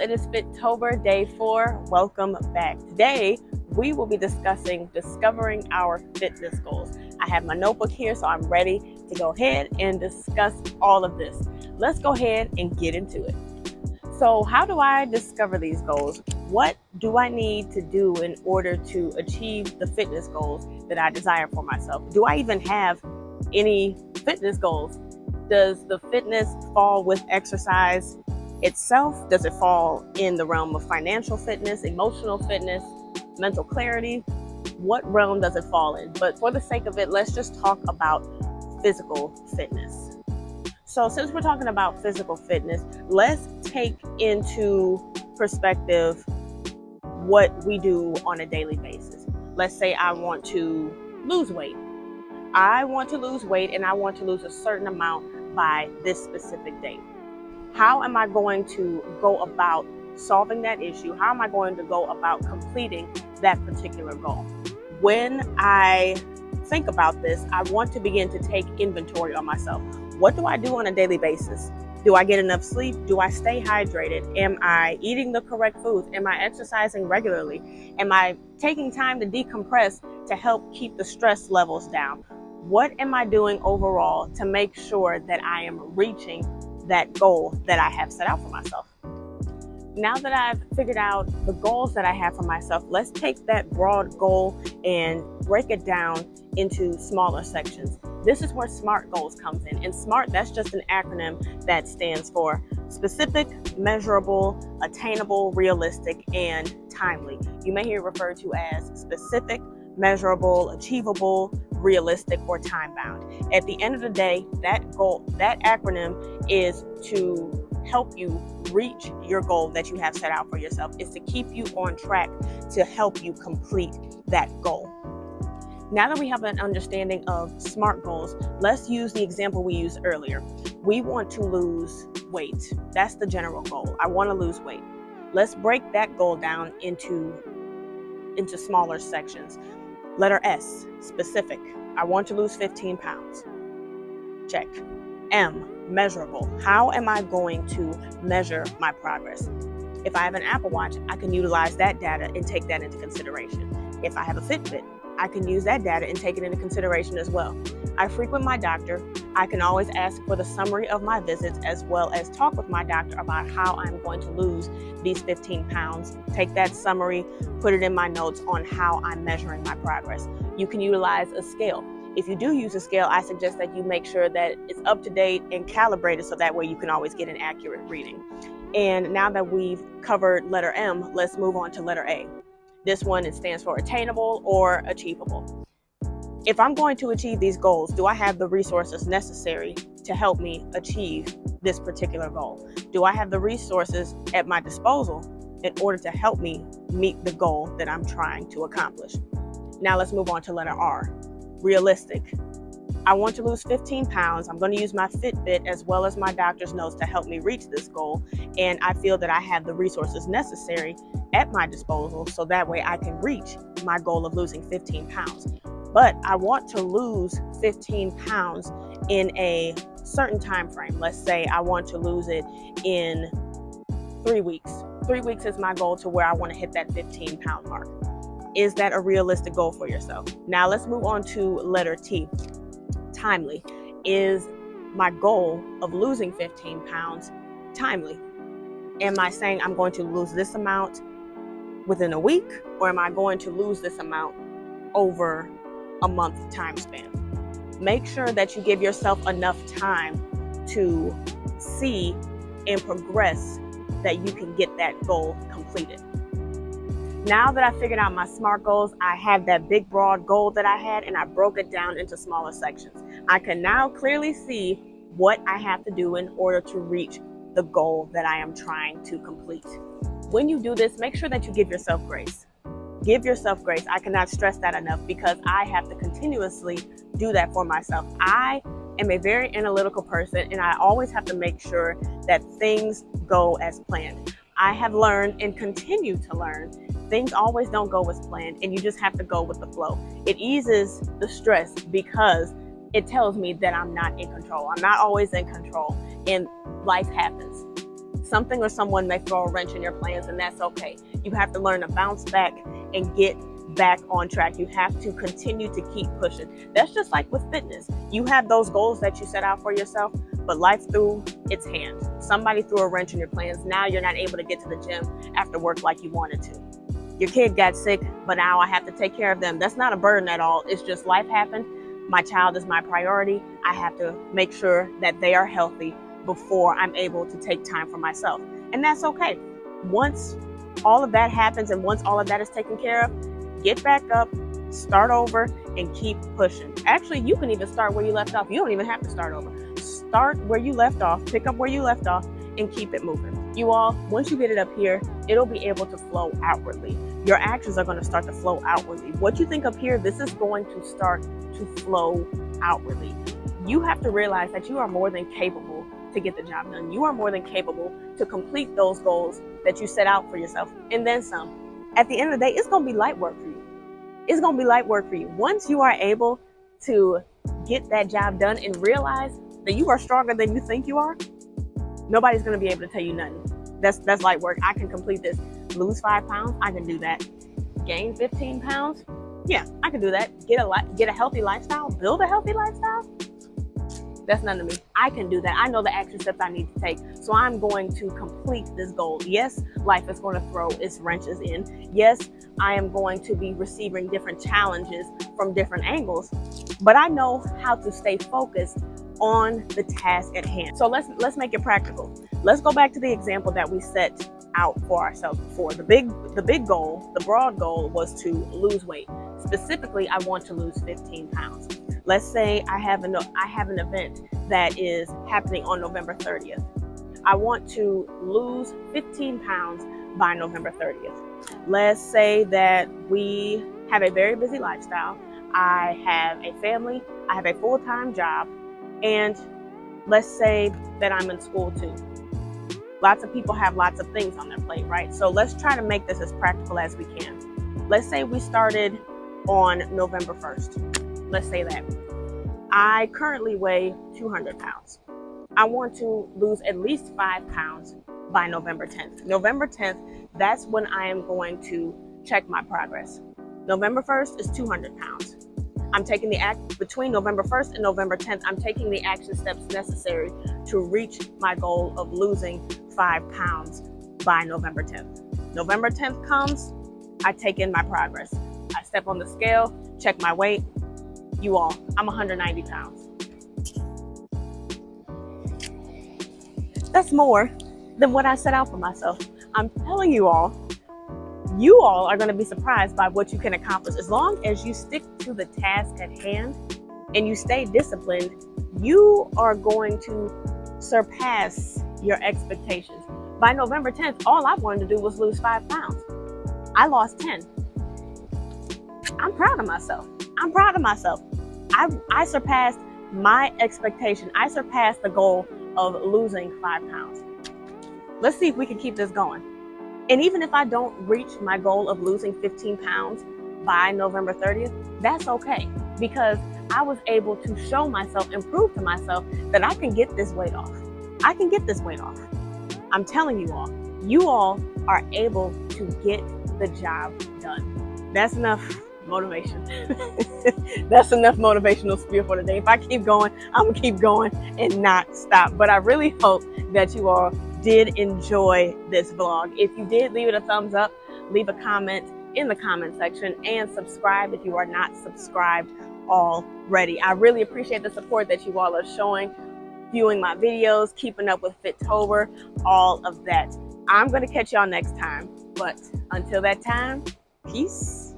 it is Fitober day 4. Welcome back. Today, we will be discussing discovering our fitness goals. I have my notebook here, so I'm ready to go ahead and discuss all of this. Let's go ahead and get into it. So how do I discover these goals? What do I need to do in order to achieve the fitness goals that I desire for myself? Do I even have any fitness goals? Does the fitness fall with exercise itself? Does it fall in the realm of financial fitness, emotional fitness, mental clarity? What realm does it fall in? But for the sake of it, let's just talk about physical fitness. So since we're talking about physical fitness, let's take into perspective what we do on a daily basis. Let's say I want to lose weight. I want to lose weight and I want to lose a certain amount by this specific date. How am I going to go about solving that issue? How am I going to go about completing that particular goal? When I think about this, I want to begin to take inventory on myself. What do I do on a daily basis? Do I get enough sleep? Do I stay hydrated? Am I eating the correct foods? Am I exercising regularly? Am I taking time to decompress to help keep the stress levels down? What am I doing overall to make sure that I am reaching that goal that I have set out for myself? Now that I've figured out the goals that I have for myself, let's take that broad goal and break it down into smaller sections. This is where SMART goals comes in. And SMART, that's just an acronym that stands for specific, measurable, attainable, realistic, and timely. You may hear it referred to as specific, measurable, achievable, realistic, or time-bound. At the end of the day, that goal, that acronym is to help you reach your goal that you have set out for yourself. Is to keep you on track to help you complete that goal. Now that we have an understanding of SMART goals, let's use the example we used earlier. We want to lose weight. That's the general goal. I want to lose weight. Let's break that goal down into smaller sections. Letter S, specific. I want to lose 15 pounds. Check. M, measurable. How am I going to measure my progress? If I have an Apple Watch, I can utilize that data and take that into consideration. If I have a Fitbit, I can use that data and take it into consideration as well. I frequent my doctor. I can always ask for the summary of my visits as well as talk with my doctor about how I'm going to lose these 15 pounds. Take that summary, put it in my notes on how I'm measuring my progress. You can utilize a scale. If you do use a scale, I suggest that you make sure that it's up to date and calibrated so that way you can always get an accurate reading. And now that we've covered letter M, let's move on to letter A. This one, it stands for attainable or achievable. If I'm going to achieve these goals, do I have the resources necessary to help me achieve this particular goal? Do I have the resources at my disposal in order to help me meet the goal that I'm trying to accomplish? Now let's move on to letter R, realistic. I want to lose 15 pounds. I'm going to use my Fitbit as well as my doctor's notes to help me reach this goal. And I feel that I have the resources necessary at my disposal so that way I can reach my goal of losing 15 pounds. But I want to lose 15 pounds in a certain time frame. Let's say I want to lose it in 3 weeks. 3 weeks is my goal to where I want to hit that 15-pound mark. Is that a realistic goal for yourself? Now let's move on to letter T. Timely. Is my goal of losing 15 pounds timely? Am I saying I'm going to lose this amount within a week, or am I going to lose this amount over a month time span? Make sure that you give yourself enough time to see and progress that you can get that goal completed. Now that I figured out my SMART goals, I have that big broad goal that I had and I broke it down into smaller sections. I can now clearly see what I have to do in order to reach the goal that I am trying to complete. When you do this, make sure that you give yourself grace. Give yourself grace. I cannot stress that enough because I have to continuously do that for myself. I am a very analytical person and I always have to make sure that things go as planned. I have learned and continue to learn things always don't go as planned and you just have to go with the flow. It eases the stress because it tells me that I'm not in control. I'm not always in control and life happens. Something or someone may throw a wrench in your plans, and that's okay. You have to learn to bounce back and get back on track. You have to continue to keep pushing. That's just like with fitness. You have those goals that you set out for yourself, but life threw its hand. Somebody threw a wrench in your plans. Now you're not able to get to the gym after work like you wanted to. Your kid got sick, but now I have to take care of them. That's not a burden at all. It's just life happened. My child is my priority. I have to make sure that they are healthy before I'm able to take time for myself. And that's okay. Once all of that happens and once all of that is taken care of, get back up, start over, and keep pushing. Actually, you can even start where you left off. You don't even have to start over. Start where you left off, pick up where you left off, and keep it moving. You all, once you get it up here, it'll be able to flow outwardly. Your actions are going to start to flow outwardly. What you think up here, this is going to start to flow outwardly. You have to realize that you are more than capable to get the job done. You are more than capable to complete those goals that you set out for yourself, and then some. At the end of the day, it's going to be light work for you. It's going to be light work for you. Once you are able to get that job done and realize that you are stronger than you think you are, nobody's going to be able to tell you nothing. That's light work. I can complete this. Lose 5 pounds, I can do that. Gain 15 pounds, yeah, I can do that. Get a healthy lifestyle, build a healthy lifestyle. That's none of me. I can do that. I know the action steps I need to take. So I'm going to complete this goal. Yes, life is going to throw its wrenches in. Yes, I am going to be receiving different challenges from different angles, but I know how to stay focused on the task at hand. So let's make it practical. Let's go back to the example that we set out for ourselves before. The big goal, the broad goal was to lose weight. Specifically, I want to lose 15 pounds. Let's say I have an event that is happening on November 30th. I want to lose 15 pounds by November 30th. Let's say that we have a very busy lifestyle. I have a family, I have a full-time job, and let's say that I'm in school too. Lots of people have lots of things on their plate, right? So let's try to make this as practical as we can. Let's say we started on November 1st. Let's say that. I currently weigh 200 pounds. I want to lose at least 5 pounds by November 10th. November 10th, that's when I am going to check my progress. November 1st is 200 pounds. I'm taking between November 1st and November 10th, I'm taking the action steps necessary to reach my goal of losing 5 pounds by November 10th. November 10th comes, I take in my progress. I step on the scale, check my weight. You all, I'm 190 pounds. That's more than what I set out for myself. I'm telling you all are going to be surprised by what you can accomplish. As long as you stick to the task at hand and you stay disciplined, you are going to surpass your expectations. By November 10th, all I wanted to do was lose 5 pounds. I lost 10. I'm proud of myself. I surpassed my expectation. I surpassed the goal of losing 5 pounds. Let's see if we can keep this going. And even if I don't reach my goal of losing 15 pounds by November 30th, that's okay, because I was able to show myself and prove to myself that I can get this weight off. I can get this weight off. I'm telling you all are able to get the job done. That's enough motivation. That's enough motivational spear for today. If I keep going, I'm gonna keep going and not stop. But I really hope that you all did enjoy this vlog. If you did, leave it a thumbs up, leave a comment in the comment section, and subscribe if you are not subscribed already. I really appreciate the support that you all are showing, viewing my videos, keeping up with Fitober, all of that. I'm gonna catch y'all next time, but until that time, peace